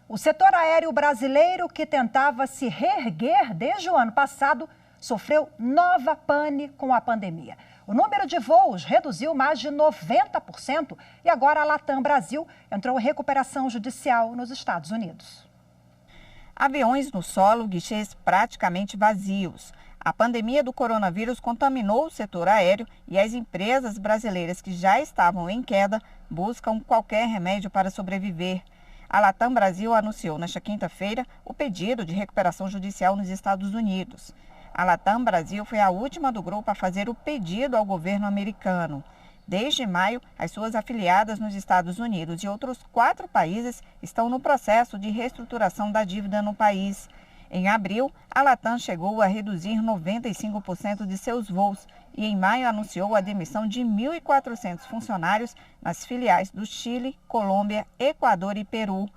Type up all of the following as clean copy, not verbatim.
O setor aéreo brasileiro, que tentava se reerguer desde o ano passado, sofreu nova pane com a pandemia. O número de voos reduziu mais de 90% e agora a Latam Brasil entrou em recuperação judicial nos Estados Unidos. Aviões no solo, guichês praticamente vazios. A pandemia do coronavírus contaminou o setor aéreo e as empresas brasileiras que já estavam em queda buscam qualquer remédio para sobreviver. A Latam Brasil anunciou nesta quinta-feira o pedido de recuperação judicial nos Estados Unidos. A Latam Brasil foi a última do grupo a fazer o pedido ao governo americano. Desde maio, as suas afiliadas nos Estados Unidos e outros 4 países estão no processo de reestruturação da dívida no país. Em abril, a Latam chegou a reduzir 95% de seus voos e em maio anunciou a demissão de 1.400 funcionários nas filiais do Chile, Colômbia, Equador e Peru.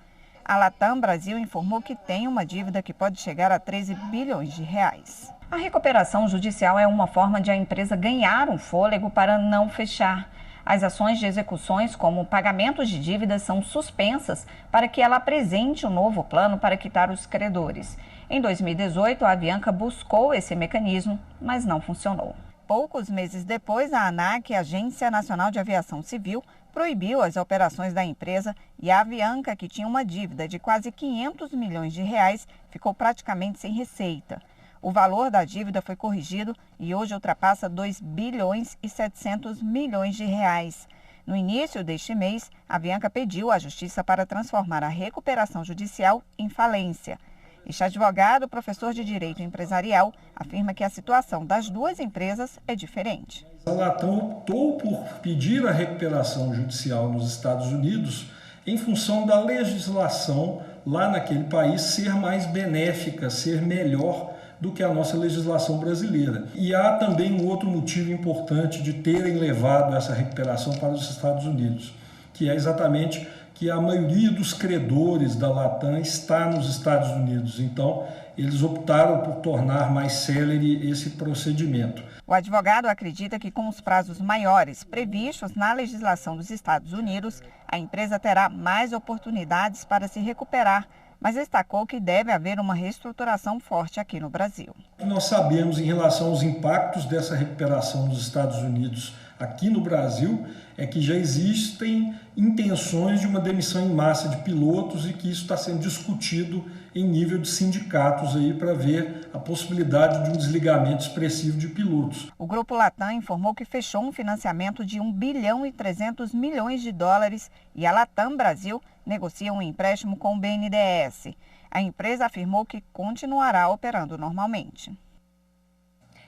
A Latam Brasil informou que tem uma dívida que pode chegar a 13 bilhões de reais. A recuperação judicial é uma forma de a empresa ganhar um fôlego para não fechar. As ações de execuções, como pagamentos de dívidas, são suspensas para que ela apresente um novo plano para quitar os credores. Em 2018, a Avianca buscou esse mecanismo, mas não funcionou. Poucos meses depois, a ANAC, Agência Nacional de Aviação Civil, proibiu as operações da empresa e a Avianca, que tinha uma dívida de quase 500 milhões de reais, ficou praticamente sem receita. O valor da dívida foi corrigido e hoje ultrapassa 2 bilhões e 700 milhões de reais. No início deste mês, a Avianca pediu à Justiça para transformar a recuperação judicial em falência. Este advogado, professor de Direito Empresarial, afirma que a situação das duas empresas é diferente. A Latam optou por pedir a recuperação judicial nos Estados Unidos em função da legislação lá naquele país ser mais benéfica, ser melhor do que a nossa legislação brasileira. E há também um outro motivo importante de terem levado essa recuperação para os Estados Unidos, que é exatamente que a maioria dos credores da Latam está nos Estados Unidos. Então, eles optaram por tornar mais célere esse procedimento. O advogado acredita que com os prazos maiores previstos na legislação dos Estados Unidos, a empresa terá mais oportunidades para se recuperar, mas destacou que deve haver uma reestruturação forte aqui no Brasil. O que nós sabemos em relação aos impactos dessa recuperação nos Estados Unidos aqui no Brasil é que já existem intenções de uma demissão em massa de pilotos e que isso está sendo discutido em nível de sindicatos aí para ver a possibilidade de um desligamento expressivo de pilotos. O Grupo Latam informou que fechou um financiamento de 1 bilhão e 300 milhões de dólares e a Latam Brasil negocia um empréstimo com o BNDES. A empresa afirmou que continuará operando normalmente.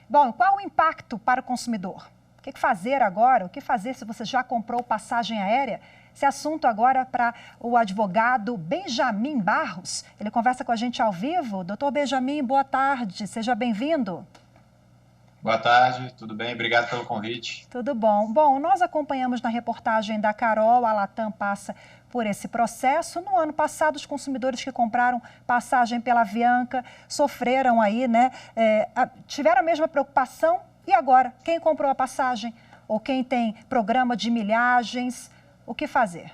Bom, qual o impacto para o consumidor? O que fazer agora? O que fazer se você já comprou passagem aérea? Esse assunto agora para o advogado Benjamin Barros. Ele conversa com a gente ao vivo. Doutor Benjamin, boa tarde. Seja bem-vindo. Boa tarde, tudo bem? Obrigado pelo convite. Tudo bom. Bom, nós acompanhamos na reportagem da Carol, a Latam passa por esse processo. No ano passado, os consumidores que compraram passagem pela Avianca sofreram aí, né? Tiveram a mesma preocupação. E agora, quem comprou a passagem ou quem tem programa de milhagens, o que fazer?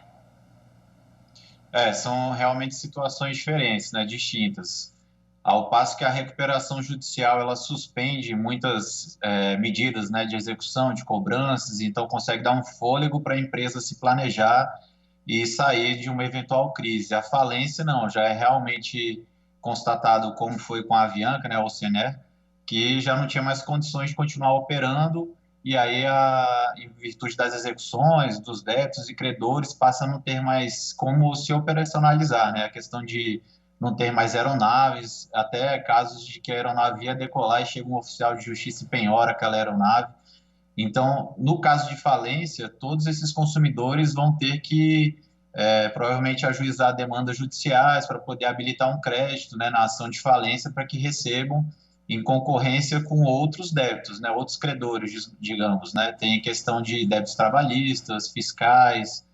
São realmente situações diferentes, né, distintas. Ao passo que a recuperação judicial ela suspende muitas medidas, né, de execução, de cobranças, então consegue dar um fôlego para a empresa se planejar e sair de uma eventual crise. A falência não, já é realmente constatado como foi com a Avianca, né, a Oceanair, que já não tinha mais condições de continuar operando, e aí, em virtude das execuções, dos débitos e credores, passa a não ter mais como se operacionalizar, né? A questão de não ter mais aeronaves, até casos de que a aeronave ia decolar e chega um oficial de justiça e penhora aquela aeronave. Então, no caso de falência, todos esses consumidores vão ter que, provavelmente, ajuizar demandas judiciais para poder habilitar um crédito, né, na ação de falência para que recebam em concorrência com outros débitos, né, outros credores, digamos, né, tem questão de débitos trabalhistas, fiscais,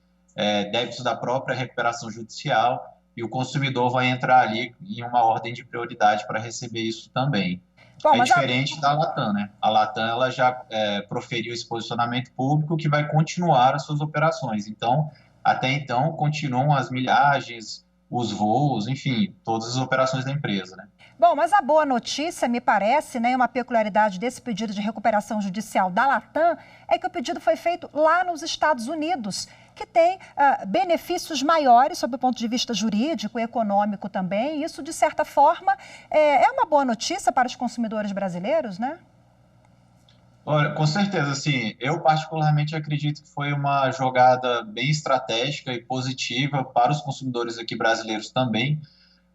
débitos da própria recuperação judicial, e o consumidor vai entrar ali em uma ordem de prioridade para receber isso também. Bom, é diferente da Latam, né? A Latam ela já proferiu esse posicionamento público que vai continuar as suas operações. Então, até então, continuam as milhagens, os voos, enfim, todas as operações da empresa, né? Bom, mas a boa notícia, me parece, né, uma peculiaridade desse pedido de recuperação judicial da Latam, é que o pedido foi feito lá nos Estados Unidos, que tem benefícios maiores sob o ponto de vista jurídico e econômico também. Isso, de certa forma, é uma boa notícia para os consumidores brasileiros, né? Olha, com certeza, assim, eu particularmente acredito que foi uma jogada bem estratégica e positiva para os consumidores aqui brasileiros também,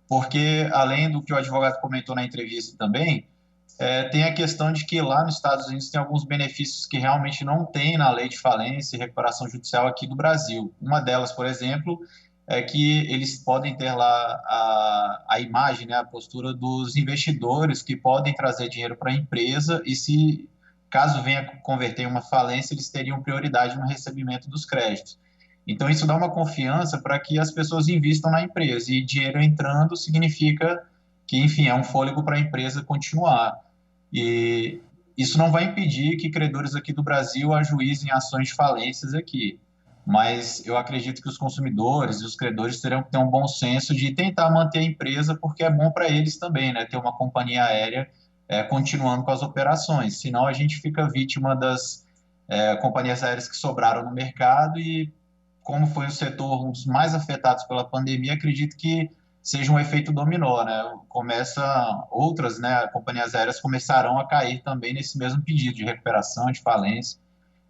porque além do que o advogado comentou na entrevista também, tem a questão de que lá nos Estados Unidos tem alguns benefícios que realmente não tem na lei de falência e recuperação judicial aqui do Brasil. Uma delas, por exemplo, é que eles podem ter lá a imagem, né, a postura dos investidores que podem trazer dinheiro para a empresa e se caso venha converter em uma falência, eles teriam prioridade no recebimento dos créditos. Então, isso dá uma confiança para que as pessoas investam na empresa e dinheiro entrando significa que, enfim, é um fôlego para a empresa continuar. E isso não vai impedir que credores aqui do Brasil ajuizem ações de falências aqui, mas eu acredito que os consumidores e os credores terão que ter um bom senso de tentar manter a empresa, porque é bom para eles também, né, ter uma companhia aérea continuando com as operações, senão a gente fica vítima das companhias aéreas que sobraram no mercado e, como foi o setor um dos mais afetados pela pandemia, acredito que seja um efeito dominó, né? Outras, né, companhias aéreas começarão a cair também nesse mesmo pedido de recuperação, de falência.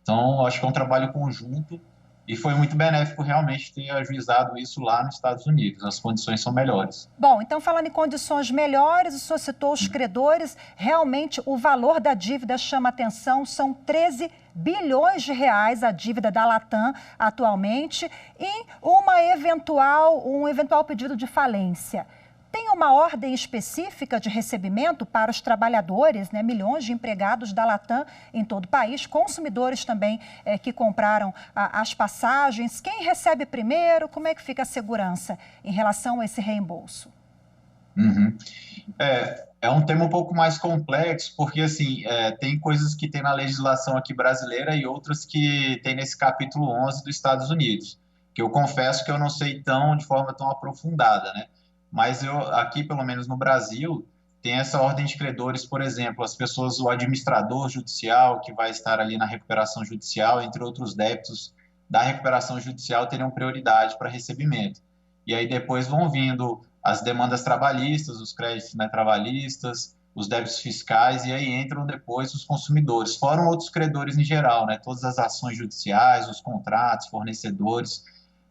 Então, acho que é um trabalho conjunto e foi muito benéfico realmente ter ajuizado isso lá nos Estados Unidos. As condições são melhores. Bom, então falando em condições melhores, o senhor citou os credores, realmente o valor da dívida chama atenção, são 13 bilhões de reais a dívida da Latam atualmente e um eventual pedido de falência. Tem uma ordem específica de recebimento para os trabalhadores, né? Milhões de empregados da Latam em todo o país, consumidores também que compraram as passagens. Quem recebe primeiro? Como é que fica a segurança em relação a esse reembolso? Uhum. É um tema um pouco mais complexo, porque assim, tem coisas que tem na legislação aqui brasileira e outras que tem nesse capítulo 11 dos Estados Unidos, que eu confesso que eu não sei de forma tão aprofundada, né? Mas aqui, pelo menos no Brasil, tem essa ordem de credores, por exemplo, as pessoas, o administrador judicial, que vai estar ali na recuperação judicial, entre outros débitos da recuperação judicial, teriam prioridade para recebimento. E aí depois vão vindo as demandas trabalhistas, os créditos, né, trabalhistas, os débitos fiscais, e aí entram depois os consumidores, fora outros credores em geral, né, todas as ações judiciais, os contratos, fornecedores.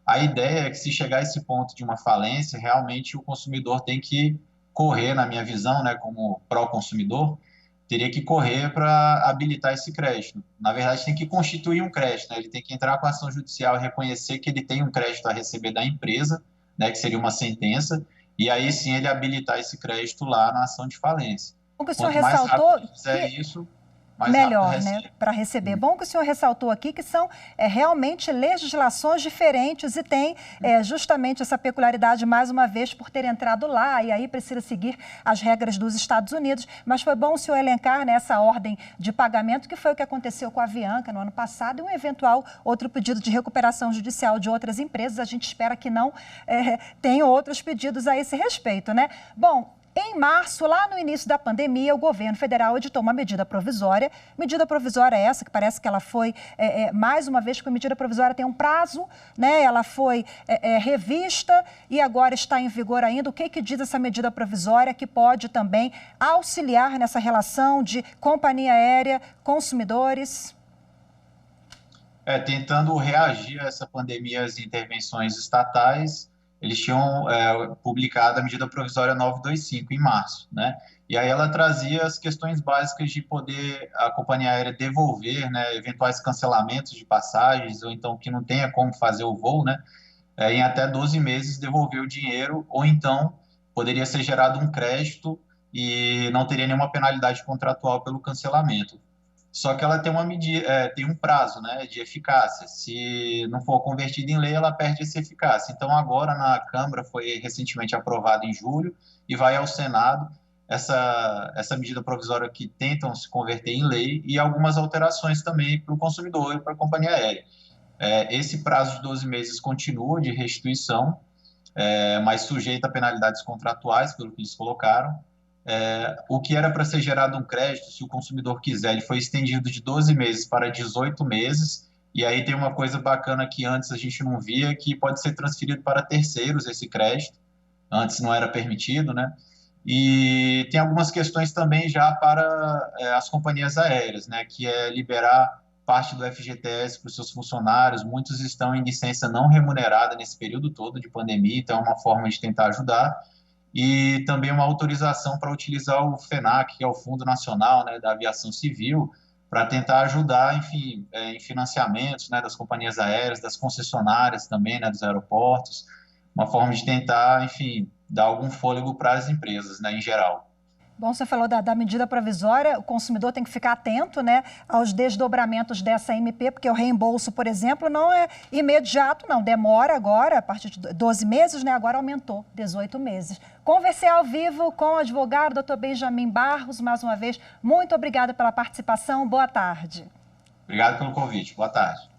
A ideia é que, se chegar a esse ponto de uma falência, realmente o consumidor tem que correr, na minha visão, né, como pró-consumidor, teria que correr para habilitar esse crédito. Na verdade, tem que constituir um crédito, né? Ele tem que entrar com a ação judicial e reconhecer que ele tem um crédito a receber da empresa, né, que seria uma sentença, e aí sim ele habilitar esse crédito lá na ação de falência. O que o senhor Quanto mais ressaltou rápido fizer isso, mais melhor, rápido né, recebe. para receber. Bom que o senhor ressaltou aqui que são realmente legislações diferentes e tem justamente essa peculiaridade, mais uma vez, por ter entrado lá e aí precisa seguir as regras dos Estados Unidos. Mas foi bom o senhor elencar nessa ordem de pagamento, que foi o que aconteceu com a Avianca no ano passado, e um eventual outro pedido de recuperação judicial de outras empresas. A gente espera que não tenham outros pedidos a esse respeito, né? Bom, em março, lá no início da pandemia, o governo federal editou uma medida provisória essa que parece que ela foi, mais uma vez, que a medida provisória tem um prazo, né? Ela foi revista e agora está em vigor ainda. O que diz essa medida provisória que pode também auxiliar nessa relação de companhia aérea, consumidores? Tentando reagir a essa pandemia, as intervenções estatais, eles tinham publicado a medida provisória 925 em março, né? E aí ela trazia as questões básicas de poder a companhia aérea devolver, né, eventuais cancelamentos de passagens, ou então que não tenha como fazer o voo, né, em até 12 meses devolver o dinheiro, ou então poderia ser gerado um crédito e não teria nenhuma penalidade contratual pelo cancelamento. Só que ela tem uma medida, tem um prazo, né, de eficácia. Se não for convertida em lei, ela perde essa eficácia. Então, agora na Câmara foi recentemente aprovado em julho e vai ao Senado essa medida provisória que tentam se converter em lei e algumas alterações também para o consumidor e para a companhia aérea. Esse prazo de 12 meses continua de restituição mas sujeita a penalidades contratuais, pelo que eles colocaram. O que era para ser gerado um crédito, se o consumidor quiser, ele foi estendido de 12 meses para 18 meses, e aí tem uma coisa bacana que antes a gente não via, que pode ser transferido para terceiros esse crédito, antes não era permitido, né? E tem algumas questões também já para as companhias aéreas, né? Que é liberar parte do FGTS para os seus funcionários. Muitos estão em licença não remunerada nesse período todo de pandemia, então é uma forma de tentar ajudar. E também uma autorização para utilizar o FENAC, que é o Fundo Nacional, né, da Aviação Civil, para tentar ajudar, enfim, em financiamentos, né, das companhias aéreas, das concessionárias também, né, dos aeroportos, uma forma de tentar, enfim, dar algum fôlego para as empresas, né, em geral. Bom, você falou da medida provisória, o consumidor tem que ficar atento, né, aos desdobramentos dessa MP, porque o reembolso, por exemplo, não é imediato, não, demora agora, a partir de 12 meses, né, agora aumentou, 18 meses. Conversei ao vivo com o advogado, Dr. Benjamin Barros, mais uma vez, muito obrigada pela participação, boa tarde. Obrigado pelo convite, boa tarde.